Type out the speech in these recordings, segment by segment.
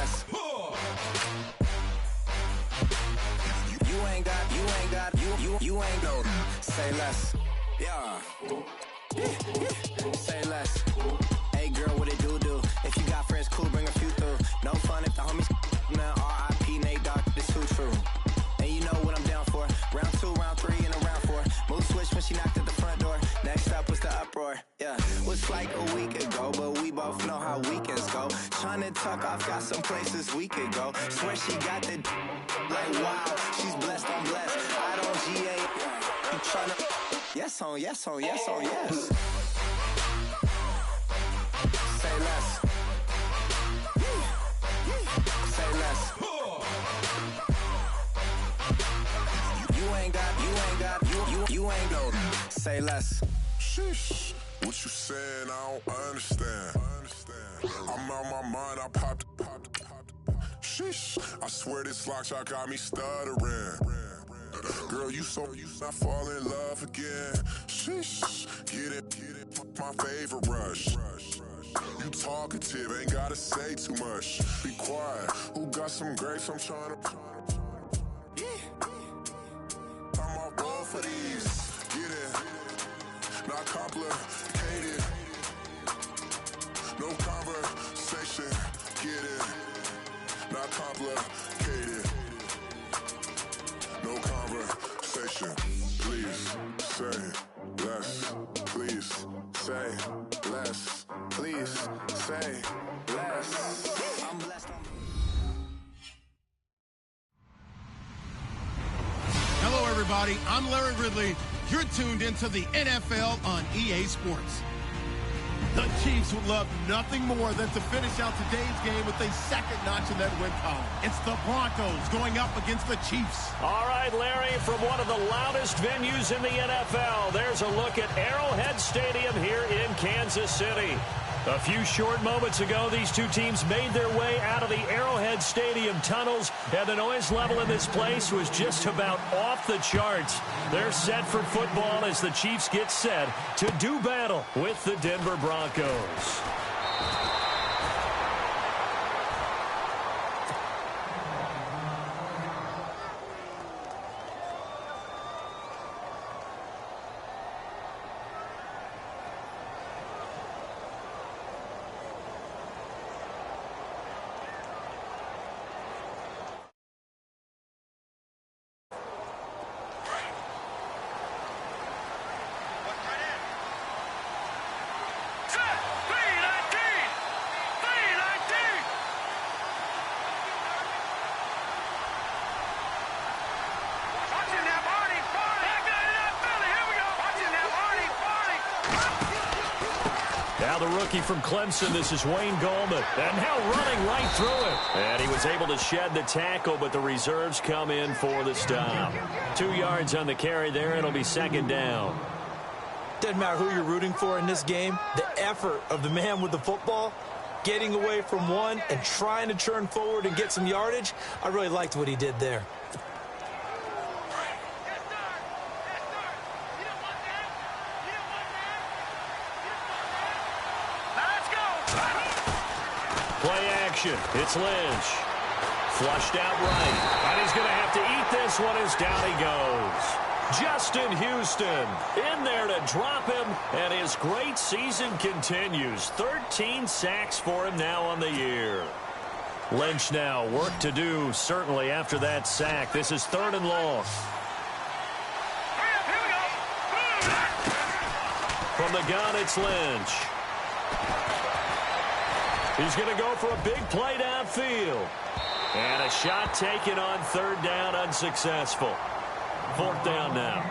less. You ain't no. Say less. Yeah. Say less. Hey girl, what it do? If you got friends, cool, bring a few through. No fun if the homies. Man, R.I.P. Nate Dogg, this too true. And you know what I'm down for. Round 2, round 3, and a round 4. Mood switch when she knocked at the front door. Next up was the uproar. Yeah, was like a week ago, but we both know how weekends go. Tryna tuck off, got some places we could go. Swear she got the like wow, she's blessed on blessed. I don't GA. You tryna yes on yes on yes on yes. Say less. Say less. You ain't no. Say less. Sheesh. What you saying? I don't understand. I'm out my mind. I popped. Sheesh. I swear this lock shot got me stuttering. Girl, you not fall in love again. Sheesh. Get it. My favorite rush. You talkative, ain't gotta say too much. Be quiet. Who got some grapes? I'm trying to. I'm all roll for these. Get it. Not complicated. No conversation. Get it. Not complicated. No conversation. Please say less. Please say less. Please say less. I'm blessed on. Hello, everybody. I'm Larry Ridley. You're tuned into the NFL on EA Sports. The Chiefs would love nothing more than to finish out today's game with a second notch in that win column. It's the Broncos going up against the Chiefs. All right, Larry, from one of the loudest venues in the NFL, there's a look at Arrowhead Stadium here in Kansas City. A few short moments ago, these two teams made their way out of the Arrowhead Stadium tunnels, and the noise level in this place was just about off the charts. They're set for football as the Chiefs get set to do battle with the Denver Broncos. Now the rookie from Clemson, this is Wayne Gallman. And now running right through it. And he was able to shed the tackle, but the reserves come in for the stop. 2 yards on the carry there. It'll be second down. Doesn't matter who you're rooting for in this game. The effort of the man with the football, getting away from one and trying to turn forward and get some yardage, I really liked what he did there. Play action. It's Lynch. Flushed out right. And he's going to have to eat this one as down he goes. Justin Houston in there to drop him, and his great season continues. 13 sacks for him now on the year. Lynch now, work to do, certainly, after that sack. This is 3rd and long. From the gun, it's Lynch. He's going to go for a big play downfield. And a shot taken on 3rd down, unsuccessful. 4th down now.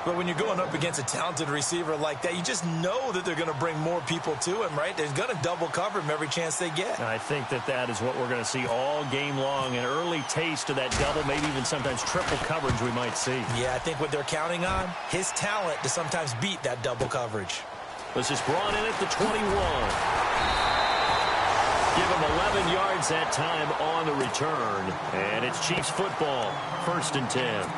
But when you're going up against a talented receiver like that, you just know that they're going to bring more people to him, right? They're going to double cover him every chance they get. I think that is what we're going to see all game long. An early taste of that double, maybe even sometimes triple coverage we might see. Yeah, I think what they're counting on, his talent to sometimes beat that double coverage. This is brought in at the 21. Give him 11 yards that time on the return. And it's Chiefs football. 1st and 10.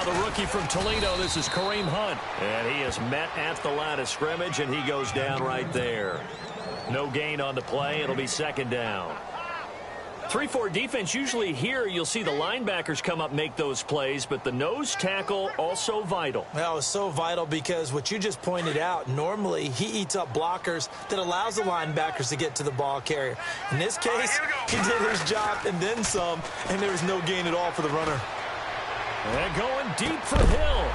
the rookie from Toledo, this is Kareem Hunt. And he is met at the line of scrimmage, and he goes down right there. No gain on the play. It'll be second down. 3-4 defense, usually here you'll see the linebackers come up make those plays, but the nose tackle also vital. Well, it's so vital because what you just pointed out, normally he eats up blockers that allows the linebackers to get to the ball carrier. In this case, he did his job and then some, and there was no gain at all for the runner. And going deep for Hill.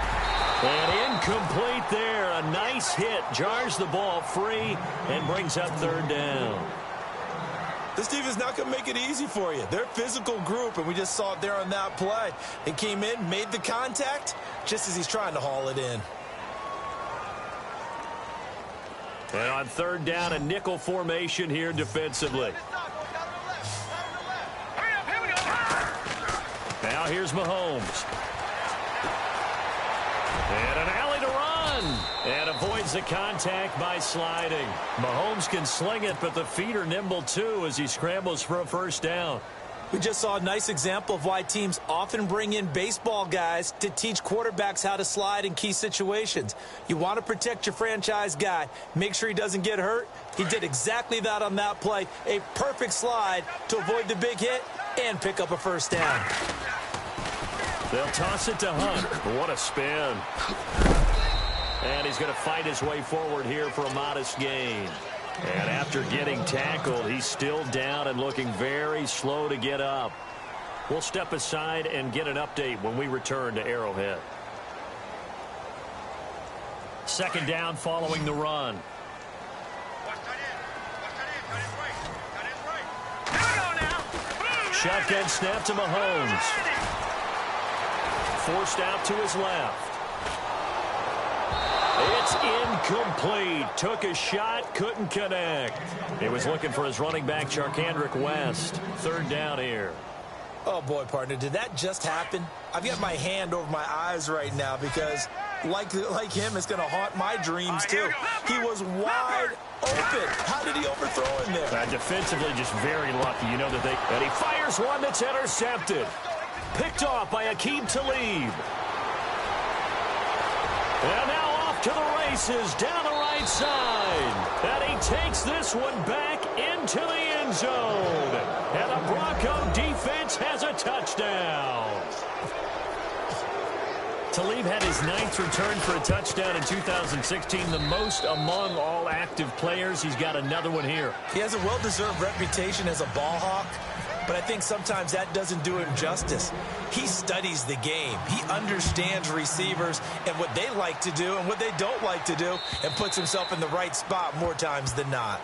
And incomplete there. A nice hit. Jars the ball free and brings up third down. This team is not going to make it easy for you. They're a physical group, and we just saw it there on that play. They came in, made the contact, just as he's trying to haul it in. And on third down, a nickel formation here defensively. Now here's Mahomes. And an alley to run. And avoids the contact by sliding. Mahomes can sling it, but the feet are nimble too as he scrambles for a first down. We just saw a nice example of why teams often bring in baseball guys to teach quarterbacks how to slide in key situations. You want to protect your franchise guy. Make sure he doesn't get hurt. He did exactly that on that play. A perfect slide to avoid the big hit and pick up a first down. They'll toss it to Hunt. What a spin. And he's going to fight his way forward here for a modest gain. And after getting tackled, he's still down and looking very slow to get up. We'll step aside and get an update when we return to Arrowhead. Second down following the run. Shotgun snap to Mahomes. Forced out to his left. It's incomplete. Took a shot, couldn't connect. He was looking for his running back, Charcandrick West. Third down here. Oh, boy, partner, did that just happen? I've got my hand over my eyes right now because, like him, it's going to haunt my dreams, too. He was wide open. How did he overthrow him there? Defensively, just very lucky. You know that and he fires one that's intercepted. Picked off by Aqib Talib. And now off to the races down the right side. And he takes this one back into the end zone. And the Bronco defense has a touchdown. Talib had his 9th return for a touchdown in 2016, the most among all active players. He's got another one here. He has a well-deserved reputation as a ball hawk, but I think sometimes that doesn't do him justice. He studies the game. He understands receivers and what they like to do and what they don't like to do, and puts himself in the right spot more times than not.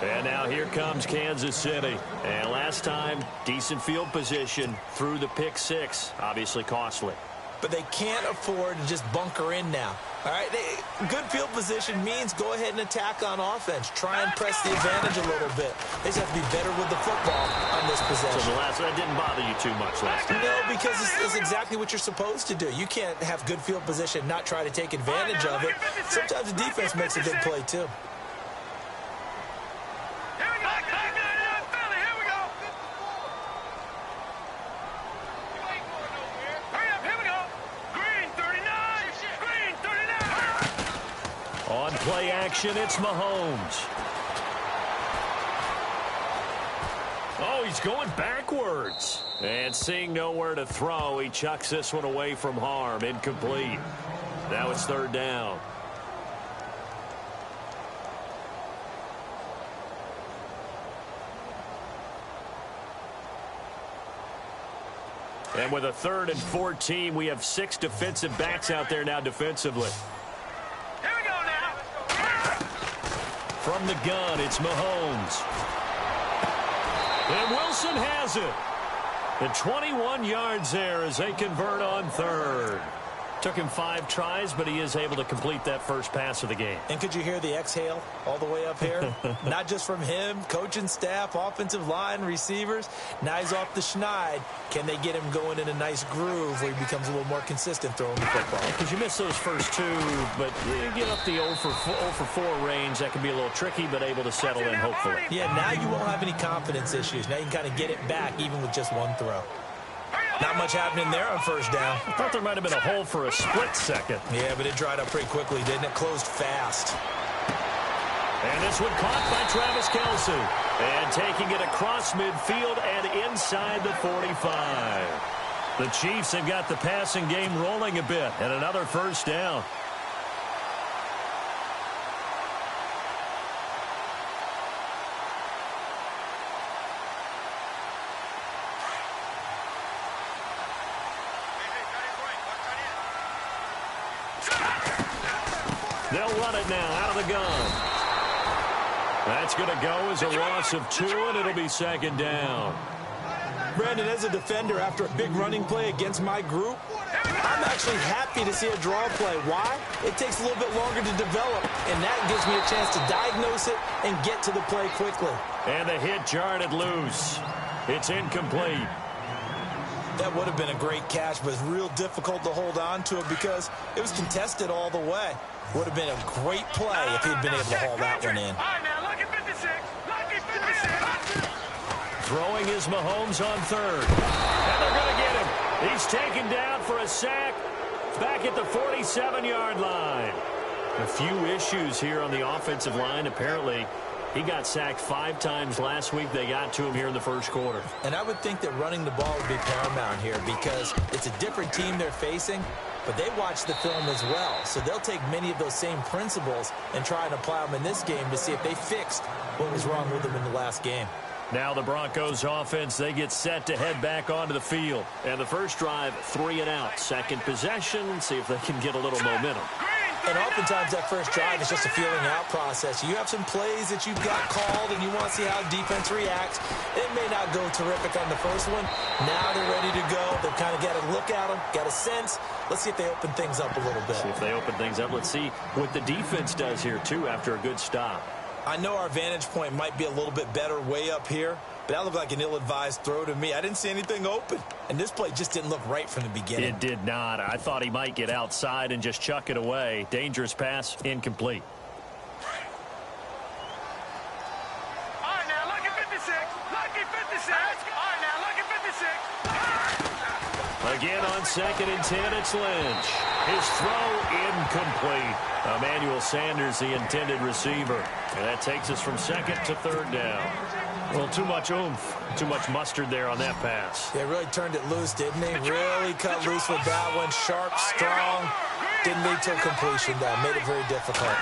And now here comes Kansas City. And last time, decent field position through the pick six. Obviously costly. But they can't afford to just bunker in now. All right, good field position means go ahead and attack on offense. Try and press the advantage a little bit. They just have to be better with the football on this possession. So that didn't bother you too much last time? No, because it's exactly what you're supposed to do. You can't have good field position, not try to take advantage of it. Sometimes the defense makes a big play, too. On play action, it's Mahomes. Oh, he's going backwards. And seeing nowhere to throw, he chucks this one away from harm. Incomplete. Now it's third down. And with a 3rd and 14, we have 6 defensive backs out there now defensively. From the gun, it's Mahomes. And Wilson has it. The 21 yards there as they convert on 3rd. Took him 5 tries, but he is able to complete that first pass of the game. And could you hear the exhale all the way up here? Not just from him, coaching staff, offensive line, receivers. Now he's off the schneid. Can they get him going in a nice groove where he becomes a little more consistent throwing the football? Because you miss those first 2, but you get up the 0 for 4 range. That can be a little tricky, but able to settle in, hopefully. Yeah, now you won't have any confidence issues. Now you can kind of get it back even with just one throw. Not much happening there on first down. I thought there might have been a hole for a split second. Yeah, but it dried up pretty quickly, didn't it? Closed fast. And this one caught by Travis Kelce. And taking it across midfield and inside the 45. The Chiefs have got the passing game rolling a bit. And another first down. They'll run it now out of the gun. That's going to go as a loss of 2, and it'll be second down. Brandon, as a defender, after a big running play against my group, I'm actually happy to see a draw play. Why? It takes a little bit longer to develop, and that gives me a chance to diagnose it and get to the play quickly. And the hit jarred it loose. It's incomplete. That would have been a great catch, but it's real difficult to hold on to it because it was contested all the way. Would have been a great play if he'd been able to haul that one in. Throwing is Mahomes on third. And they're going to get him. He's taken down for a sack back at the 47-yard line. A few issues here on the offensive line. Apparently, he got sacked 5 times last week. They got to him here in the first quarter. And I would think that running the ball would be paramount here because it's a different team they're facing, but they watch the film as well. So they'll take many of those same principles and try and apply them in this game to see if they fixed what was wrong with them in the last game. Now the Broncos offense, they get set to head back onto the field. And the first drive, 3 and out. Second possession, see if they can get a little momentum. And oftentimes that first drive is just a feeling out process. You have some plays that you've got called and you want to see how defense reacts. It may not go terrific on the first one. Now they're ready to go. They've kind of got a look at them, got a sense. Let's see if they open things up a little bit. See if they open things up. Let's see what the defense does here, too, after a good stop. I know our vantage point might be a little bit better way up here, but that looked like an ill-advised throw to me. I didn't see anything open, and this play just didn't look right from the beginning. It did not. I thought he might get outside and just chuck it away. Dangerous pass, incomplete. All right, now look at 56. Lucky 56. All right, now look at 56. Again on 2nd and 10, it's Lynch. His throw incomplete. Emmanuel Sanders, the intended receiver. And that takes us from 2nd to 3rd down. Well, too much oomph, too much mustard there on that pass. They really turned it loose, didn't they? Really cut loose with that one. Sharp, strong. Didn't lead to a completion, though. Made it very difficult.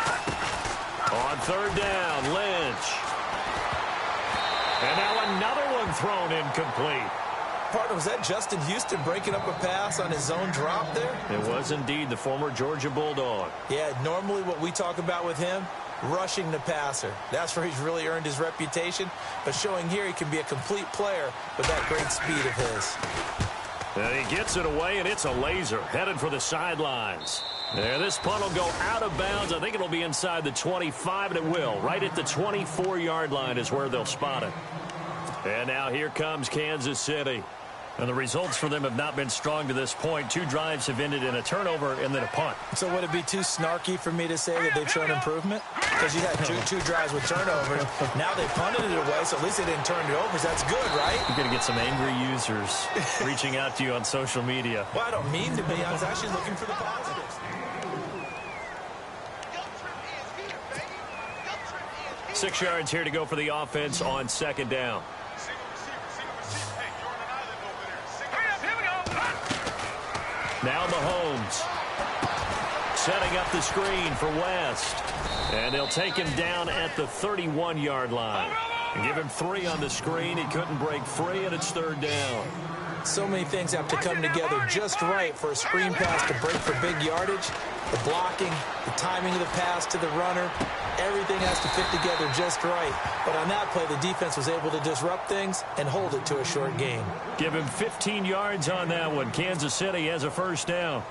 On 3rd down, Lynch. And now another one thrown incomplete. Partner, was that Justin Houston breaking up a pass on his own drop there? It was indeed the former Georgia Bulldog. Yeah, normally what we talk about with him, rushing the passer. That's where he's really earned his reputation. But showing here he can be a complete player with that great speed of his. And he gets it away, and it's a laser headed for the sidelines. There, this punt will go out of bounds. I think it'll be inside the 25, and it will. Right at the 24-yard line is where they'll spot it. And now here comes Kansas City. And the results for them have not been strong to this point. 2 drives have ended in a turnover and then a punt. So would it be too snarky for me to say that they've shown improvement? Because you had two drives with turnovers. Now they punted it away, so at least they didn't turn it over. So that's good, right? You're going to get some angry users reaching out to you on social media. Well, I don't mean to be. I was actually looking for the positives. 6 yards here to go for the offense on 2nd down. Now Mahomes setting up the screen for West. And they'll take him down at the 31-yard line. And give him 3 on the screen. He couldn't break free, and it's 3rd down. So many things have to come together just right for a screen pass to break for big yardage. The blocking, the timing of the pass to the runner, everything has to fit together just right. But on that play, the defense was able to disrupt things and hold it to a short gain. Give him 15 yards on that one. Kansas City has a 1st down.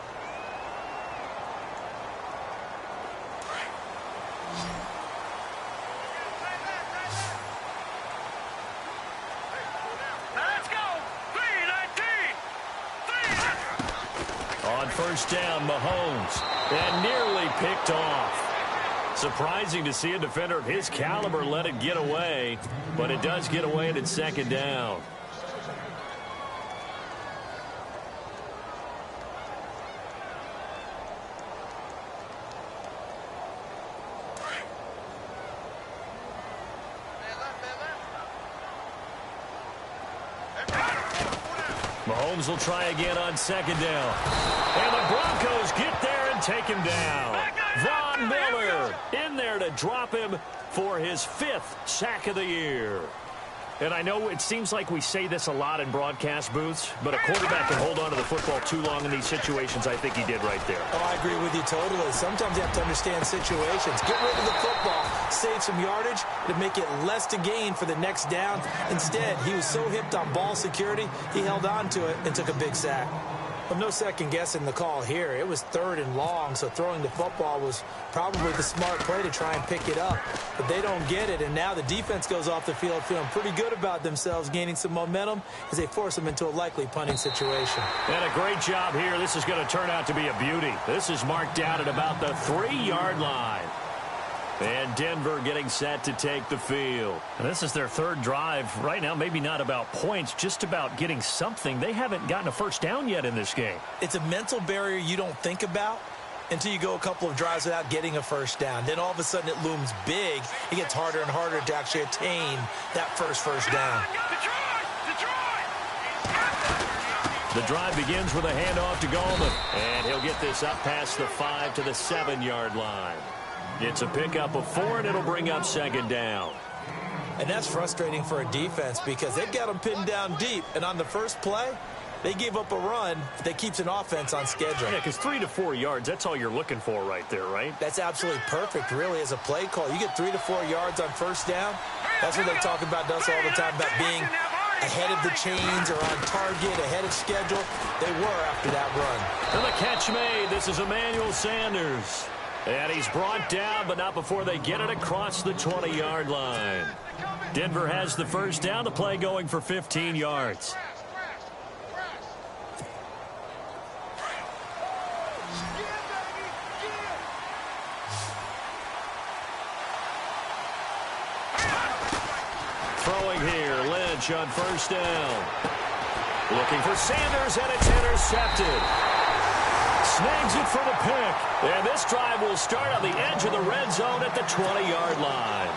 On 1st down, Mahomes. And nearly picked off. Surprising to see a defender of his caliber let it get away, but it does get away and it's 2nd down. Mahomes will try again on second down. And the Broncos get there and take him down. Von Miller in there to drop him for his 5th sack of the year. And I know it seems like we say this a lot in broadcast booths, but a quarterback can hold on to the football too long in these situations. I think he did right there. Oh, I agree with you totally. Sometimes you have to understand situations. Get rid of the football, save some yardage to make it less to gain for the next down. Instead, he was so hipped on ball security, he held on to it and took a big sack. Well, no second guessing the call here. It was 3rd and long, so throwing the football was probably the smart play to try and pick it up. But they don't get it, and now the defense goes off the field feeling pretty good about themselves, gaining some momentum as they force them into a likely punting situation. And a great job here. This is going to turn out to be a beauty. This is marked down at about the 3-yard line. And Denver getting set to take the field. And this is their 3rd drive. Right now, maybe not about points, just about getting something. They haven't gotten a first down yet in this game. It's a mental barrier you don't think about until you go a couple of drives without getting a first down. Then all of a sudden it looms big. It gets harder and harder to actually attain that first down. The drive begins with a handoff to Gallman. And he'll get this up past the 5 to the 7-yard line. It's a pickup of 4, and it'll bring up second down. And that's frustrating for a defense because they've got them pinned down deep. And on the first play, they gave up a run that keeps an offense on schedule. Yeah, because 3 to 4 yards, that's all you're looking for right there, right? That's absolutely perfect, really, as a play call. You get 3 to 4 yards on first down. That's what they talk about us all the time, about being ahead of the chains or on target, ahead of schedule. They were after that run. And the catch made. This is Emmanuel Sanders. And he's brought down, but not before they get it across the 20-yard line. Denver has the first down. The play going for 15 yards. Throwing here, Lynch on first down. Looking for Sanders, and it's intercepted. Snags it for the pick. And this drive will start on the edge of the red zone at the 20-yard line.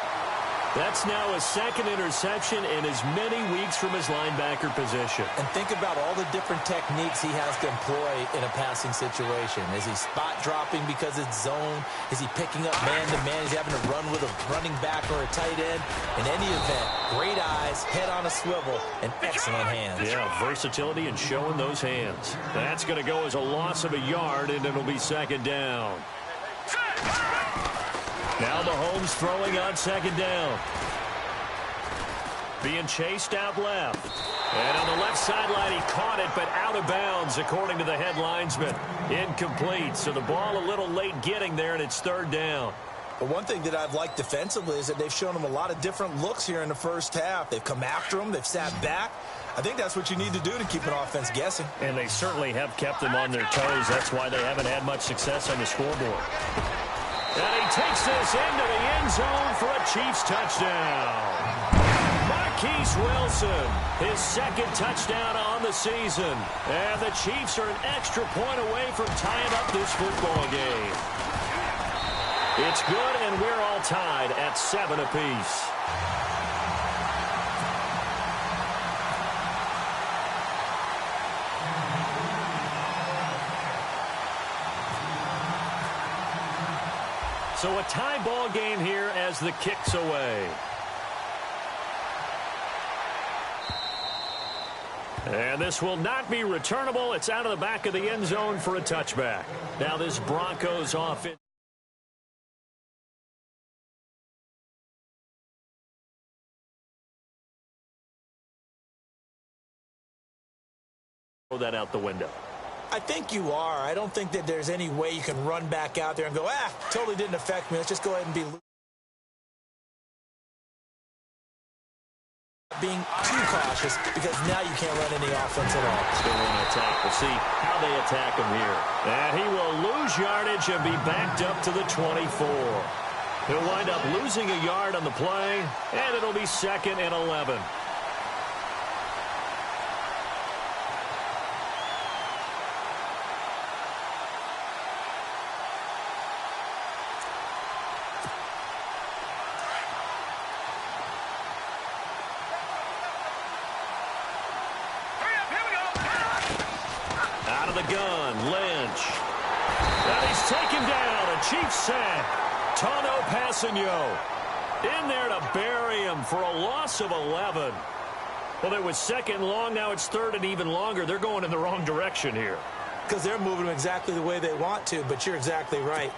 That's now his 2nd interception in as many weeks from his linebacker position. And think about all the different techniques he has to employ in a passing situation. Is he spot dropping because it's zone? Is he picking up man-to-man? Is he having to run with a running back or a tight end? In any event, great eyes, head on a swivel, and excellent hands. Yeah, versatility and showing those hands. That's going to go as a loss of a yard, and it'll be second down. Now Mahomes throwing on second down. Being chased out left. And on the left sideline, he caught it, but out of bounds, according to the head linesman. Incomplete, so the ball a little late getting there, and it's 3rd down. But one thing that I've liked defensively is that they've shown him a lot of different looks here in the first half. They've come after him. They've sat back. I think that's what you need to do to keep an offense guessing. And they certainly have kept them on their toes. That's why they haven't had much success on the scoreboard. And he takes this into the end zone for a Chiefs touchdown. Marquise Wilson, his 2nd touchdown on the season. And the Chiefs are an extra point away from tying up this football game. It's good, and we're all tied at 7 apiece. So a tie ball game here as the kick's away. And this will not be returnable. It's out of the back of the end zone for a touchback. Now this Broncos offense. Throw that out the window. I think you are. I don't think that there's any way you can run back out there and go, totally didn't affect me. Let's just go ahead and be being too cautious because now you can't run any offense at all. Still want to attack. We'll see how they attack him here. And he will lose yardage and be backed up to the 24. He'll wind up losing a yard on the play, and it'll be 2nd and 11. the gun. Lynch. And he's taken down. A Chiefs sack. Tano Passanio in there to bury him for a loss of 11. Well, it was second and long. Now it's third and even longer. They're going in the wrong direction here. Because they're moving exactly the way they want to, but you're exactly right.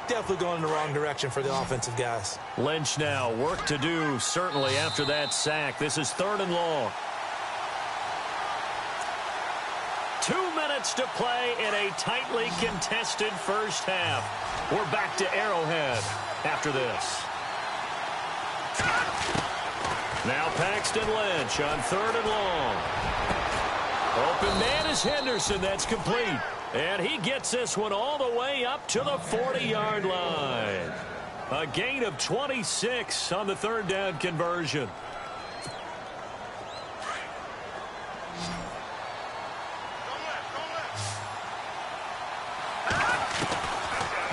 Definitely going in the wrong direction for the offensive guys. Lynch now, work to do, certainly, after that sack. This is third and long. 2 minutes to play in a tightly contested first half. We're back to Arrowhead after this. Now Paxton Lynch on third and long. Open man is Henderson. That's complete. And he gets this one all the way up to the 40-yard line. A gain of 26 on the third down conversion.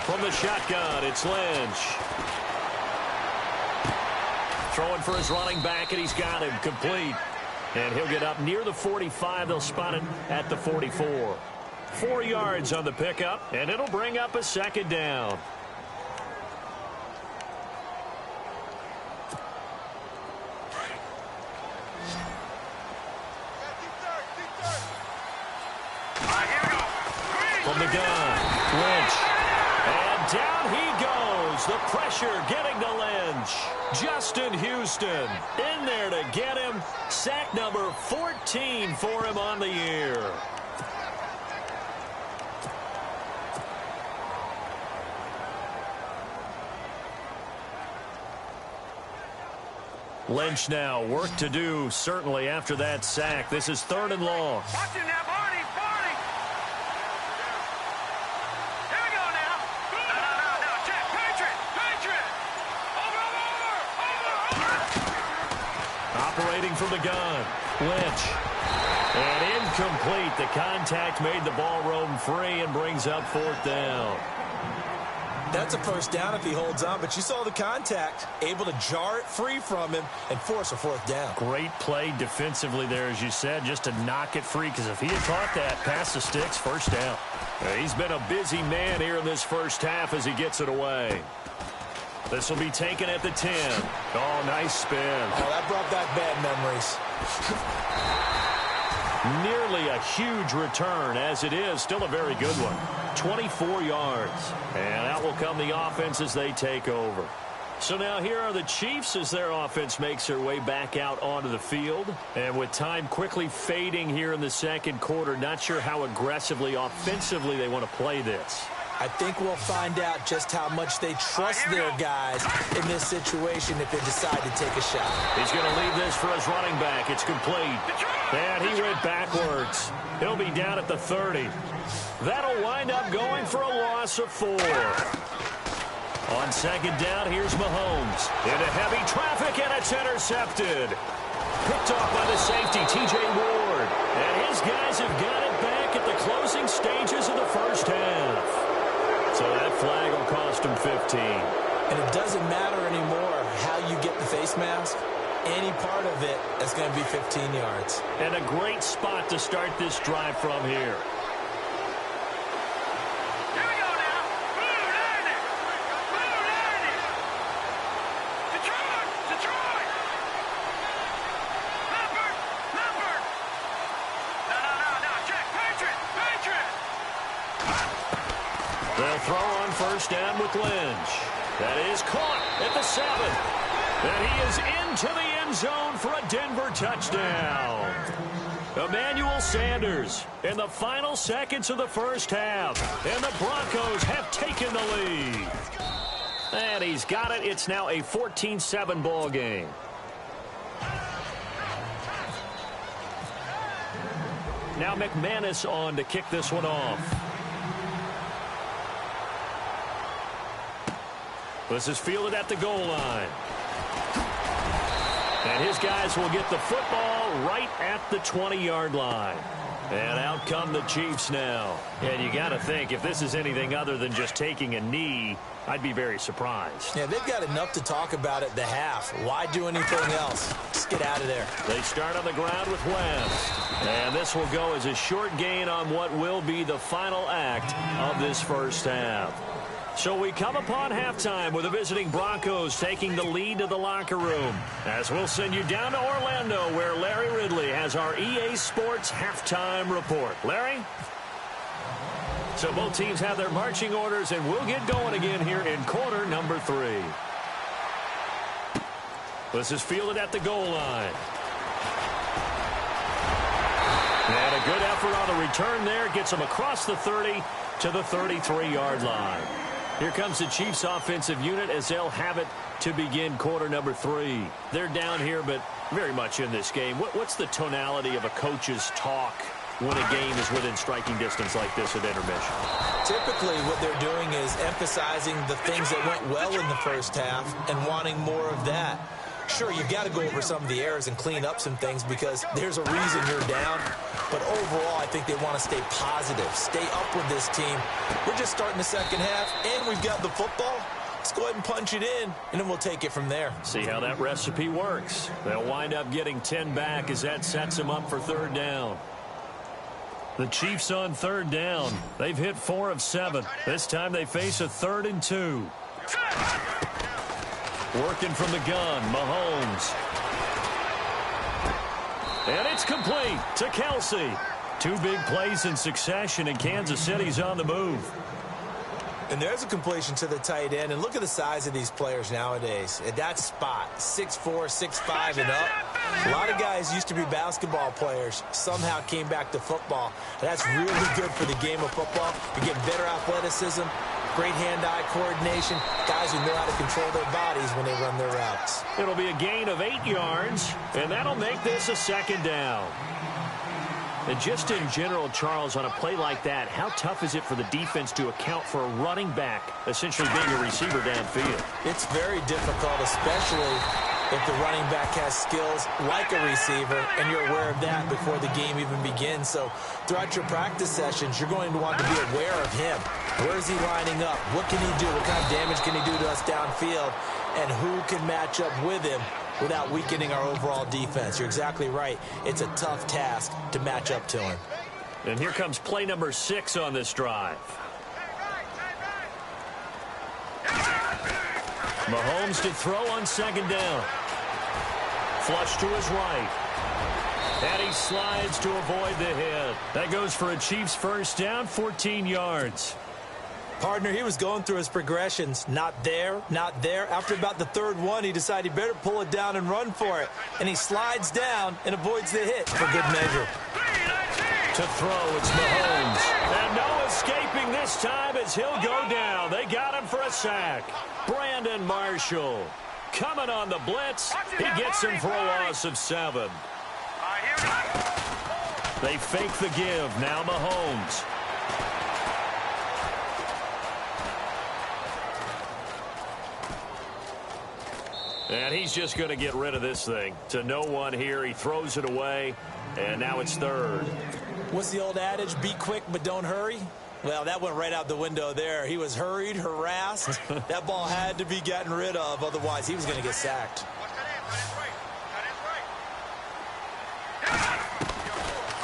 From the shotgun, it's Lynch. Throwing for his running back, and he's got him complete. And he'll get up near the 45. They'll spot it at the 44. 4 yards on the pickup, and it'll bring up a second down. From the gun, Lynch. And down he goes. The pressure getting to Lynch. Justin Houston in there to get him. Sack number 14 for him on the year. Lynch now, work to do, certainly, after that sack. This is third and long. Watch him now, Barney, Barney. Here we go now. No, check, Patriot. Over. Operating from the gun, Lynch. And incomplete. The contact made the ball roam free and brings up fourth down. That's a first down if he holds on, but you saw the contact, able to jar it free from him and force a fourth down. Great play defensively there, as you said, just to knock it free, because if he had caught that, pass the sticks, first down. He's been a busy man here in this first half as he gets it away. This will be taken at the 10. Oh, nice spin. Oh, that brought back bad memories. Nearly a huge return, as it is. Still a very good one. 24 yards. And out will come the offense as they take over. So now here are the Chiefs as their offense makes their way back out onto the field. And with time quickly fading here in the second quarter, not sure how aggressively, offensively they want to play this. I think we'll find out just how much they trust their guys in this situation if they decide to take a shot. He's going to leave this for his running back. It's complete. And he went backwards. He'll be down at the 30. That'll wind up going for a loss of 4. On second down, here's Mahomes. Into heavy traffic, and it's intercepted. Picked off by the safety, T.J. Ward. And his guys have got it back at the closing stages of the first half. So that flag will cost him 15. And it doesn't matter anymore how you get the face mask. Any part of it is going to be 15 yards. And a great spot to start this drive from here. Here we go now. Blue landing. Detroit. Leopard. No. Check, Patriot. They'll throw on first down with Lynch. That is caught at the 7. And he is into the end zone for a Denver touchdown. Emmanuel Sanders in the final seconds of the first half. And the Broncos have taken the lead. And he's got it. It's now a 14-7 ball game. Now McManus on to kick this one off. This is fielded at the goal line. And his guys will get the football right at the 20-yard line. And out come the Chiefs now. And you got to think, if this is anything other than just taking a knee, I'd be very surprised. Yeah, they've got enough to talk about at the half. Why do anything else? Just get out of there. They start on the ground with West. And this will go as a short gain on what will be the final act of this first half. So we come upon halftime with the visiting Broncos taking the lead to the locker room. As we'll send you down to Orlando, where Larry Ridley has our EA Sports halftime report. Larry? So both teams have their marching orders, and we'll get going again here in quarter number 3. This is fielded at the goal line. And a good effort on the return there. Gets them across the 30 to the 33-yard line. Here comes the Chiefs offensive unit as they'll have it to begin quarter number 3. They're down here, but very much in this game. What's the tonality of a coach's talk when a game is within striking distance like this at intermission? Typically, what they're doing is emphasizing the things that went well in the first half and wanting more of that. Sure, you've got to go over some of the errors and clean up some things because there's a reason you're down. But overall, I think they want to stay positive, stay up with this team. We're just starting the second half, and we've got the football. Let's go ahead and punch it in, and then we'll take it from there. See how that recipe works. They'll wind up getting 10 back as that sets them up for third down. The Chiefs on third down. They've hit 4 of 7. This time they face a 3rd and 2. Working from the gun, Mahomes. And it's complete to Kelsey. 2 big plays in succession, and Kansas City's on the move. And there's a completion to the tight end. And look at the size of these players nowadays. At that spot, 6'4", 6'5", and up. A lot of guys used to be basketball players. Somehow came back to football. That's really good for the game of football. You get better athleticism, great hand-eye coordination. Guys who know how to control their bodies when they run their routes. It'll be a gain of 8 yards, and that'll make this a 2nd down. And just in general, Charles, on a play like that, how tough is it for the defense to account for a running back essentially being a receiver downfield? It's very difficult, especially if the running back has skills like a receiver, and you're aware of that before the game even begins. So throughout your practice sessions, you're going to want to be aware of him. Where is he lining up? What can he do? What kind of damage can he do to us downfield? And who can match up with him without weakening our overall defense? You're exactly right. It's a tough task to match up to him. And here comes play number 6 on this drive. Mahomes to throw on 2nd down. Flush to his right. And he slides to avoid the hit. That goes for a Chiefs first down, 14 yards. Partner, he was going through his progressions. Not there, not there. After about the 3rd one, he decided he better pull it down and run for it. And he slides down and avoids the hit for good measure. To throw, it's Mahomes. And no escaping this time as he'll go down. They got him for a sack. Brandon Marshall coming on the blitz. He gets him for a loss of 7. They fake the give. Now Mahomes. And he's just going to get rid of this thing. To no one here. He throws it away. And now it's 3rd. What's the old adage? Be quick, but don't hurry. Well, that went right out the window there. He was hurried, harassed. That ball had to be gotten rid of. Otherwise, he was going to get sacked.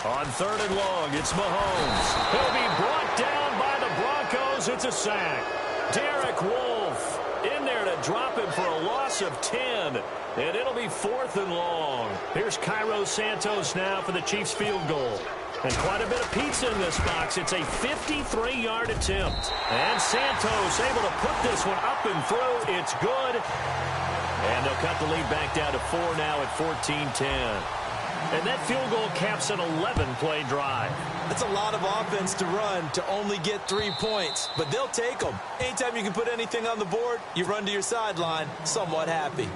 On 3rd and long, it's Mahomes. He'll be brought down by the Broncos. It's a sack. Derek Wolfe in there to drop him for a loss of 10. And it'll be 4th and long. Here's Cairo Santos now for the Chiefs field goal. And quite a bit of pizza in this box. It's a 53-yard attempt. And Santos able to put this one up and through. It's good. And they'll cut the lead back down to 4 now at 14-10. And that field goal caps an 11-play drive. That's a lot of offense to run to only get 3 points. But they'll take them. Anytime you can put anything on the board, you run to your sideline somewhat happy.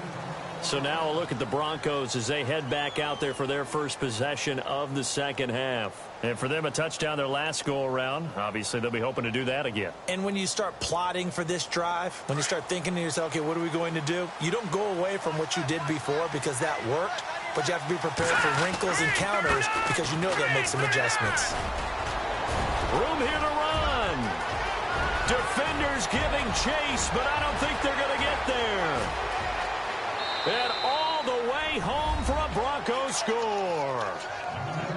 So now a look at the Broncos as they head back out there for their first possession of the second half. And for them, a touchdown their last go-around. Obviously, they'll be hoping to do that again. And when you start plotting for this drive, when you start thinking to yourself, okay, what are we going to do? You don't go away from what you did before because that worked, but you have to be prepared for wrinkles and counters because you know they'll make some adjustments. Room here to run. Defenders giving chase, but I don't think they're going to get there. And all the way home for a Broncos score.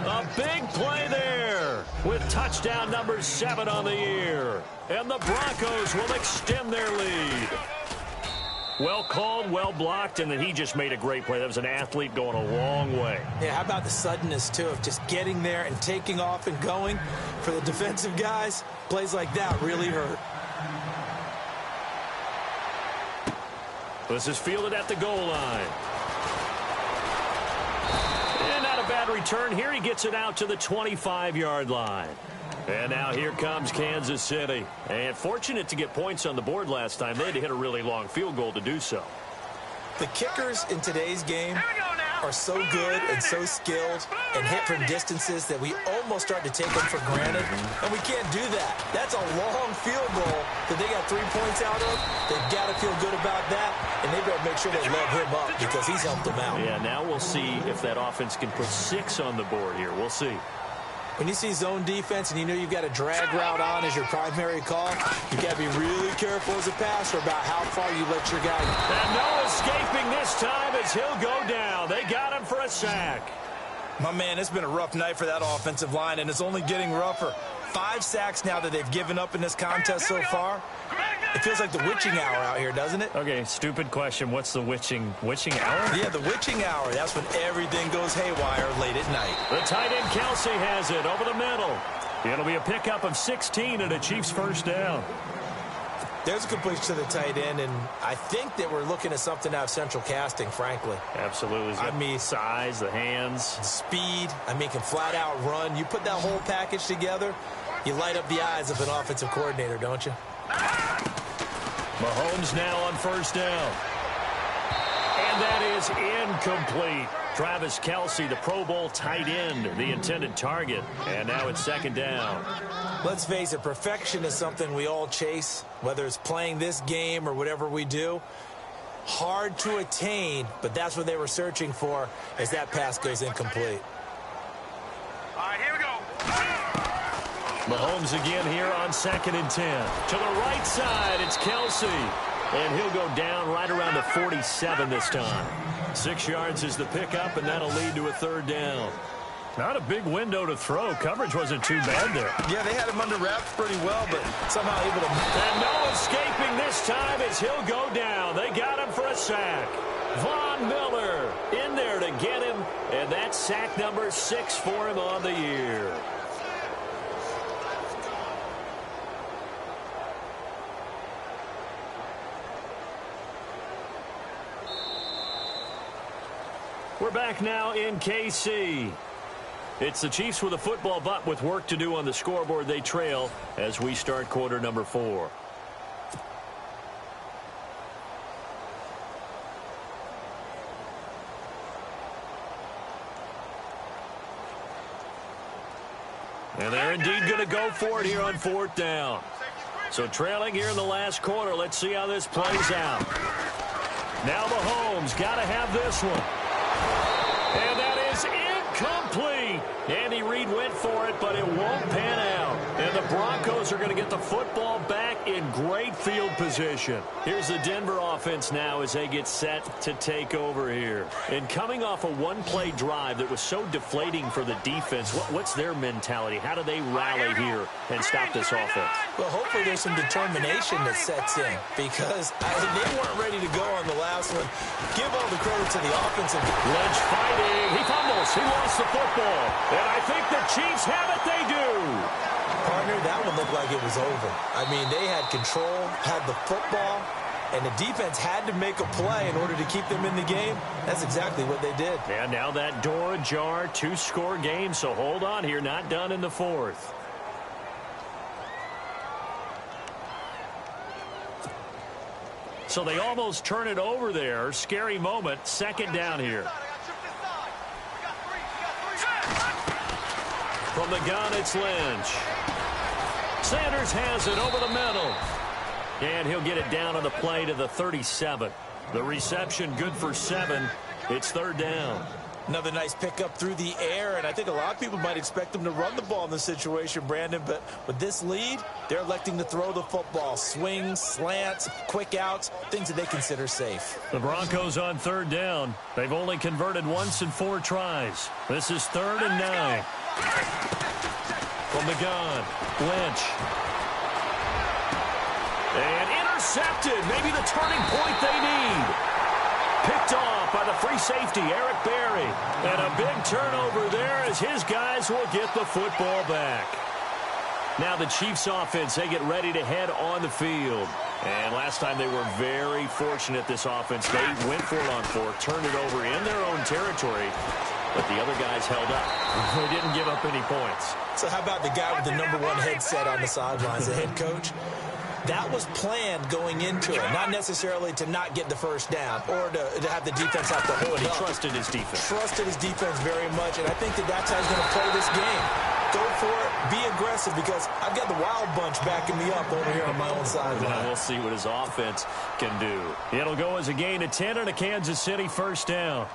A big play there with touchdown number 7 on the year. And the Broncos will extend their lead. Well called, well blocked, and then he just made a great play. That was an athlete going a long way. Yeah, how about the suddenness, too, of just getting there and taking off and going? For the defensive guys, plays like that really hurt. This is fielded at the goal line. And not a bad return here. He gets it out to the 25-yard line. And now here comes Kansas City. And fortunate to get points on the board last time. They had to hit a really long field goal to do so. The kickers in today's game are so good and so skilled and hit from distances that we almost start to take them for granted. And we can't do that. That's a long field goal that they got 3 points out of. They've got to feel good about that, and they better make sure they love him up because he's helped them out. Yeah, now we'll see if that offense can put 6 on the board here. We'll see. When you see zone defense and you know you've got a drag route on as your primary call, you've got to be really careful as a passer about how far you let your guy go. And no escaping this time as he'll go down. They got him for a sack. My man, it's been a rough night for that offensive line, and it's only getting rougher. 5 sacks now that they've given up in this contest so far. It feels like the witching hour out here, doesn't it? Okay, stupid question. What's the witching hour? Yeah, the witching hour. That's when everything goes haywire late at night. The tight end Kelsey has it over the middle. It'll be a pickup of 16 and a Chiefs first down. There's a completion to the tight end, and I think that we're looking at something out of Central Casting, frankly. Absolutely. I mean, size, the hands. Speed. I mean, can flat out run. You put that whole package together, you light up the eyes of an offensive coordinator, don't you? Mahomes now on first down. And that is incomplete. Travis Kelce, the Pro Bowl tight end, the intended target. And now it's second down. Let's face it, perfection is something we all chase, whether it's playing this game or whatever we do. Hard to attain, but that's what they were searching for as that pass goes incomplete. All right, here we go. Mahomes again here on 2nd and 10. To the right side, it's Kelce. And he'll go down right around the 47 this time. 6 yards is the pickup, and that'll lead to a third down. Not a big window to throw. Coverage wasn't too bad there. Yeah, they had him under wraps pretty well, but somehow able to... And no escaping this time as he'll go down. They got him for a sack. Von Miller in there to get him, and that's sack number 6 for him on the year. We're back now in KC. It's the Chiefs with a football, but with work to do on the scoreboard. They trail as we start quarter number 4. And they're indeed going to go for it here on 4th down. So trailing here in the last quarter. Let's see how this plays out. Now Mahomes got to have this one. And that is incomplete. Andy Reid went for it, but it won't pan out. And the Broncos are going to get the football back in great field position. Here's the Denver offense now as they get set to take over here. And coming off a one-play drive that was so deflating for the defense, what's their mentality? How do they rally here and stop this offense? Well, hopefully there's some determination that sets in because they weren't ready to go on the last one. Give all the credit to the offensive. Lynch fighting. He fumbles. He lost the football. And I think the Chiefs have it. They do. Partner, that one looked like it was over. I mean, they had control, had the football, and the defense had to make a play in order to keep them in the game. That's exactly what they did. And now that door ajar, 2-score game, so hold on here. Not done in the 4th. So they almost turn it over there. Scary moment. Second down here. From the gun, it's Lynch. Sanders has it over the middle. And he'll get it down on the play to the 37. The reception good for 7. It's third down. Another nice pickup through the air, and I think a lot of people might expect them to run the ball in this situation, Brandon, but with this lead, they're electing to throw the football. Swings, slants, quick outs, things that they consider safe. The Broncos on third down. They've only converted once in 4 tries. This is 3rd and 9. From the gun, Lynch. And intercepted. Maybe the turning point they need. Picked off by the free safety, Eric Berry. And a big turnover there as his guys will get the football back. Now the Chiefs offense, they get ready to head on the field. And last time they were very fortunate, this offense. They went for it on 4, turned it over in their own territory. But the other guys held up. They didn't give up any points. So how about the guy with the #1 headset on the sidelines, the head coach? That was planned going into it, not necessarily to not get the first down or to have the defense have to hold it. He trusted his defense. Trusted his defense very much, and I think that's how he's going to play this game. Go for it, be aggressive, because I've got the Wild Bunch backing me up over here on my own sideline. We'll see what his offense can do. It'll go as a gain of 10 and a Kansas City first down.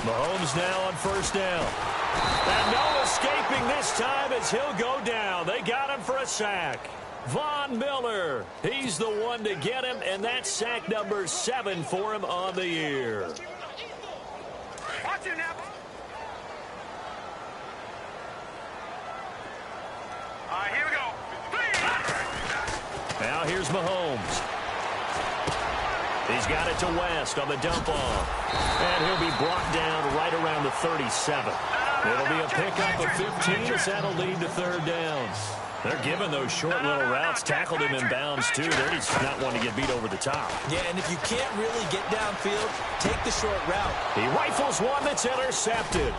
Mahomes now on first down. And no escaping this time as he'll go down. They got him for a sack. Von Miller, he's the one to get him, and that's sack number 7 for him on the year. Watch it now. All right, here we go. Now here's Mahomes. He's got it to West on the dump off. And he'll be brought down right around the 37. It'll be a pickup of 15 as that'll lead to third down. They're giving those short little routes. Tackled him in bounds, too. They're just not wanting to get beat over the top. Yeah, and if you can't really get downfield, take the short route. He rifles one that's intercepted.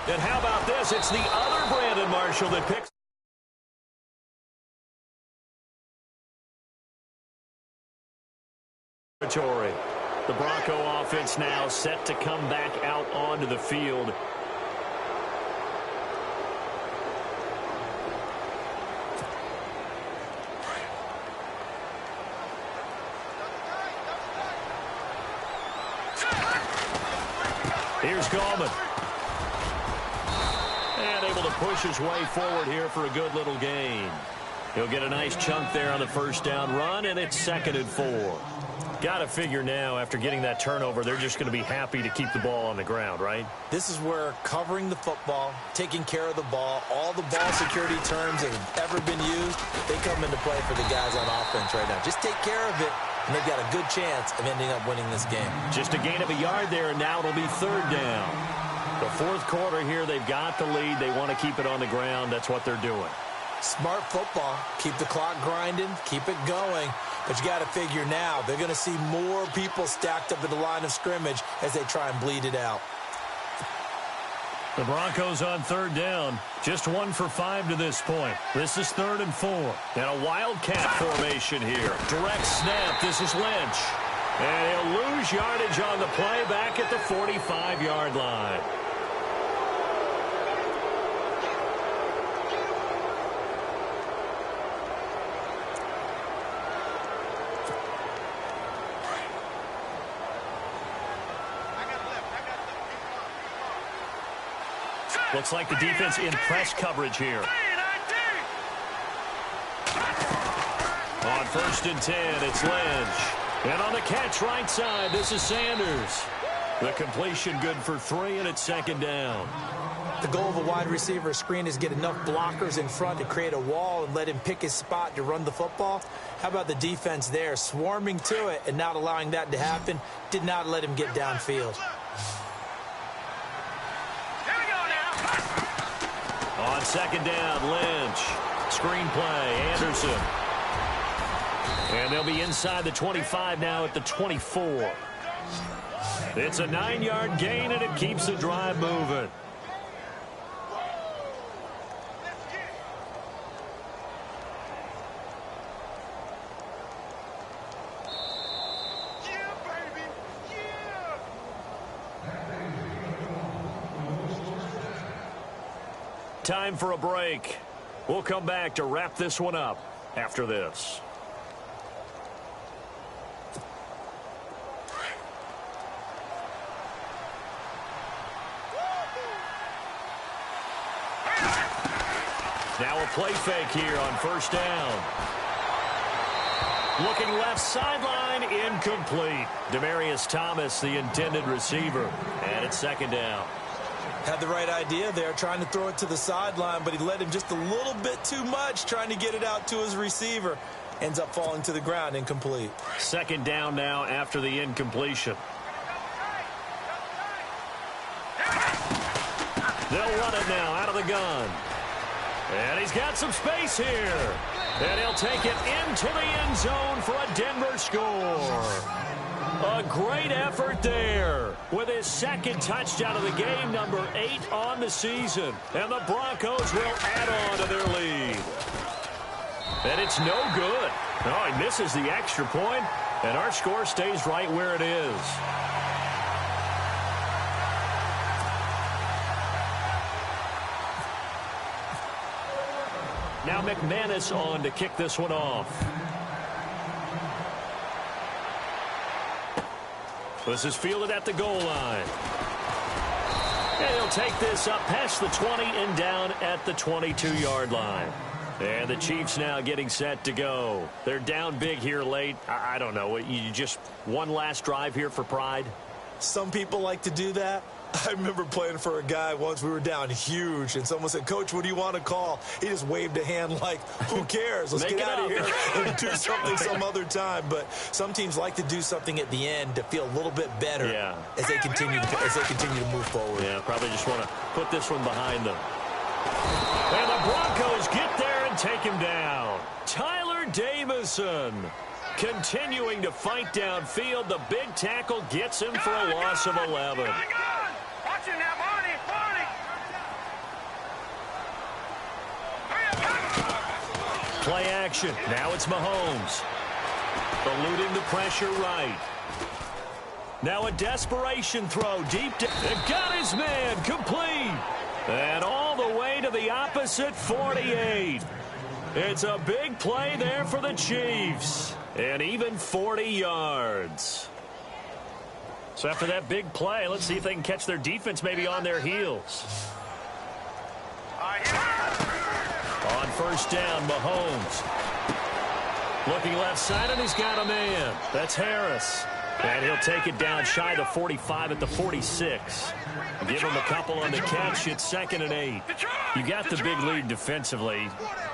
And how about this? It's the other Brandon Marshall that picks. The Bronco offense now set to come back out onto the field. Here's Gallman. And able to push his way forward here for a good little gain. He'll get a nice chunk there on the first down run, and it's 2nd and 4. Got to figure now, after getting that turnover, they're just going to be happy to keep the ball on the ground, right? This is where covering the football, taking care of the ball, all the ball security terms that have ever been used, they come into play for the guys on offense right now. Just take care of it, and they've got a good chance of ending up winning this game. Just a gain of a yard there, and now it'll be third down. The fourth quarter here, they've got the lead. They want to keep it on the ground. That's what they're doing. Smart football. Keep the clock grinding. Keep it going. But you got to figure now, they're going to see more people stacked up at the line of scrimmage as they try and bleed it out. The Broncos on third down. Just 1 for 5 to this point. This is 3rd and 4. And a wildcat formation here. Direct snap. This is Lynch. And he'll lose yardage on the play back at the 45-yard line. Looks like the defense in press coverage here. On 1st and 10, it's Lynch. And on the catch right side, this is Sanders. The completion good for 3, and it's 2nd down. The goal of a wide receiver screen is get enough blockers in front to create a wall and let him pick his spot to run the football. How about the defense there, swarming to it and not allowing that to happen? Did not let him get downfield. On 2nd down, Lynch. Screen play, Anderson. And they'll be inside the 25 now at the 24. It's a 9-yard gain, and it keeps the drive moving. Time for a break. We'll come back to wrap this one up after this. Now a play fake here on first down. Looking left sideline, incomplete. Demaryius Thomas, the intended receiver. And it's second down. Had the right idea there, trying to throw it to the sideline, but he led him just a little bit too much, trying to get it out to his receiver. Ends up falling to the ground, incomplete. Second down now after the incompletion. They'll run it now out of the gun. And he's got some space here. And he'll take it into the end zone for a Denver score. A great effort there with his second touchdown of the game, number 8 on the season. And the Broncos will add on to their lead. And it's no good. Oh, he misses the extra point, and our score stays right where it is. Now McManus on to kick this one off. This is fielded at the goal line. And he'll take this up past the 20 and down at the 22-yard line. And the Chiefs now getting set to go. They're down big here late. I don't know. You just one last drive here for pride? Some people like to do that. I remember playing for a guy once. We were down huge, and someone said, "Coach, what do you want to call?" He just waved a hand like, who cares? Let's get out of here and do something some other time. But some teams like to do something at the end to feel a little bit better as they continue to move forward. Yeah, probably just want to put this one behind them. And the Broncos get there and take him down. Tyler Davison continuing to fight downfield. The big tackle gets him for a loss of 11. Play action. Now it's Mahomes. Eluding the pressure right. Now a desperation throw deep. Got his man complete. And all the way to the opposite 48. It's a big play there for the Chiefs. And even 40 yards. So after that big play, let's see if they can catch their defense maybe on their heels. On first down, Mahomes. Looking left side, and he's got a man. That's Harris. And he'll take it down shy of the 45 at the 46. Give him a couple on the catch. It's 2nd and 8. You got the big lead defensively.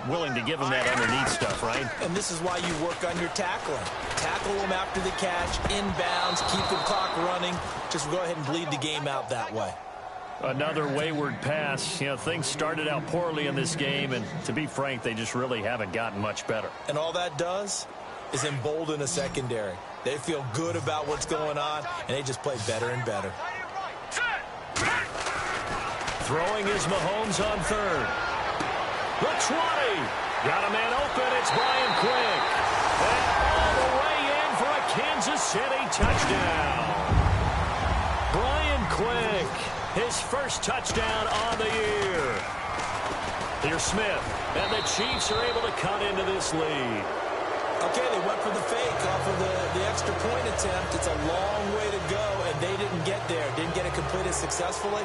Willing to give him that underneath stuff, right? And this is why you work on your tackling. Tackle them after the catch, inbounds, keep the clock running. Just go ahead and bleed the game out that way. Another wayward pass. You know, things started out poorly in this game, and to be frank, they just really haven't gotten much better. And all that does is embolden a secondary. They feel good about what's going on, and they just play better and better. Throwing is Mahomes on third. The 20. Got a man open. It's Brian Quick. And all the way in for a Kansas City touchdown. Brian Quick, his first touchdown on the year. Here's Smith. And the Chiefs are able to cut into this lead. Okay, they went for the fake off of the extra point attempt. It's a long way to go, and they didn't get there. Didn't get it completed successfully.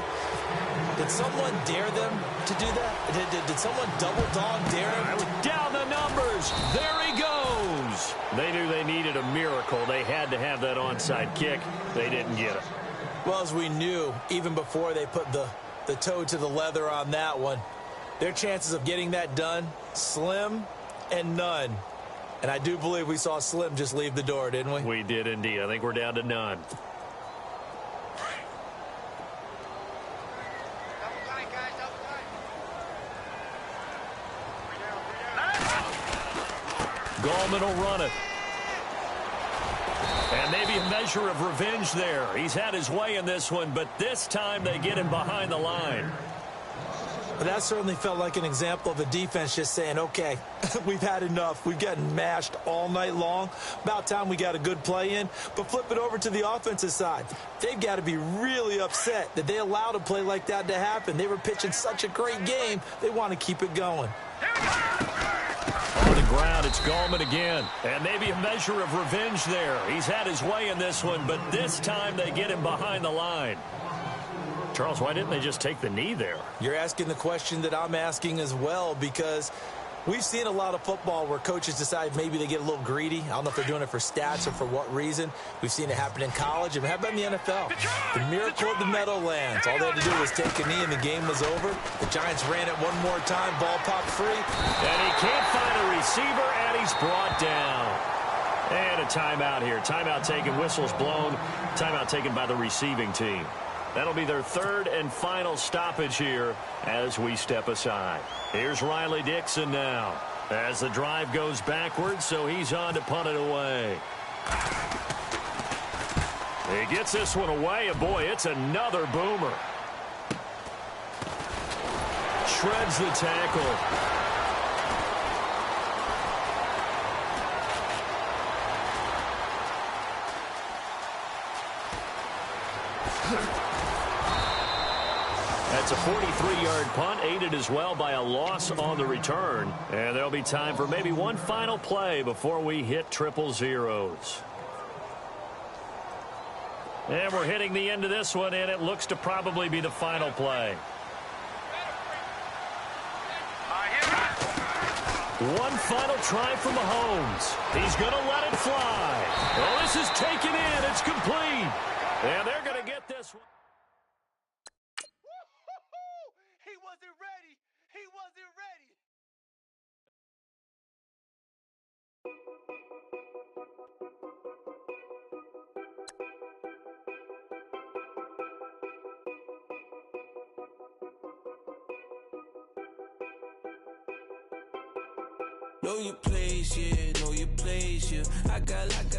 Did someone dare them to do that? Did someone double dog dare him? Down the numbers. There he goes. They knew they needed a miracle. They had to have that onside kick. They didn't get it. Well, as we knew, even before they put the toe to the leather on that one, their chances of getting that done, slim and none. And I do believe we saw Slim just leave the door, didn't we? We did indeed. I think we're down to none. Gallman will run it. And maybe a measure of revenge there. He's had his way in this one, but this time they get him behind the line. But that certainly felt like an example of a defense just saying, okay, we've had enough. We've gotten mashed all night long. About time we got a good play in. But flip it over to the offensive side. They've got to be really upset that they allowed a play like that to happen. They were pitching such a great game, they want to keep it going. On the ground, it's Gallman again. And maybe a measure of revenge there. He's had his way in this one, but this time they get him behind the line. Charles, why didn't they just take the knee there? You're asking the question that I'm asking as well, because we've seen a lot of football where coaches decide maybe they get a little greedy. I don't know if they're doing it for stats or for what reason. We've seen it happen in college. And how about in the NFL? The miracle of the Meadowlands. All they had to do was take a knee and the game was over. The Giants ran it one more time. Ball popped free. And he can't find a receiver, and he's brought down. And a timeout here. Timeout taken, whistles blown. Timeout taken by the receiving team. That'll be their third and final stoppage here as we step aside. Here's Riley Dixon now as the drive goes backwards, so he's on to punt it away. He gets this one away, and boy, it's another boomer. Shreds the tackle. That's a 43-yard punt, aided as well by a loss on the return. And there'll be time for maybe one final play before we hit triple zeros. And we're hitting the end of this one, and it looks to probably be the final play. One final try from Mahomes. He's going to let it fly. Well, this is taken in. It's complete. And they're going to get this one. He wasn't ready. He wasn't ready. Know your place, yeah. Know your place, yeah. I got like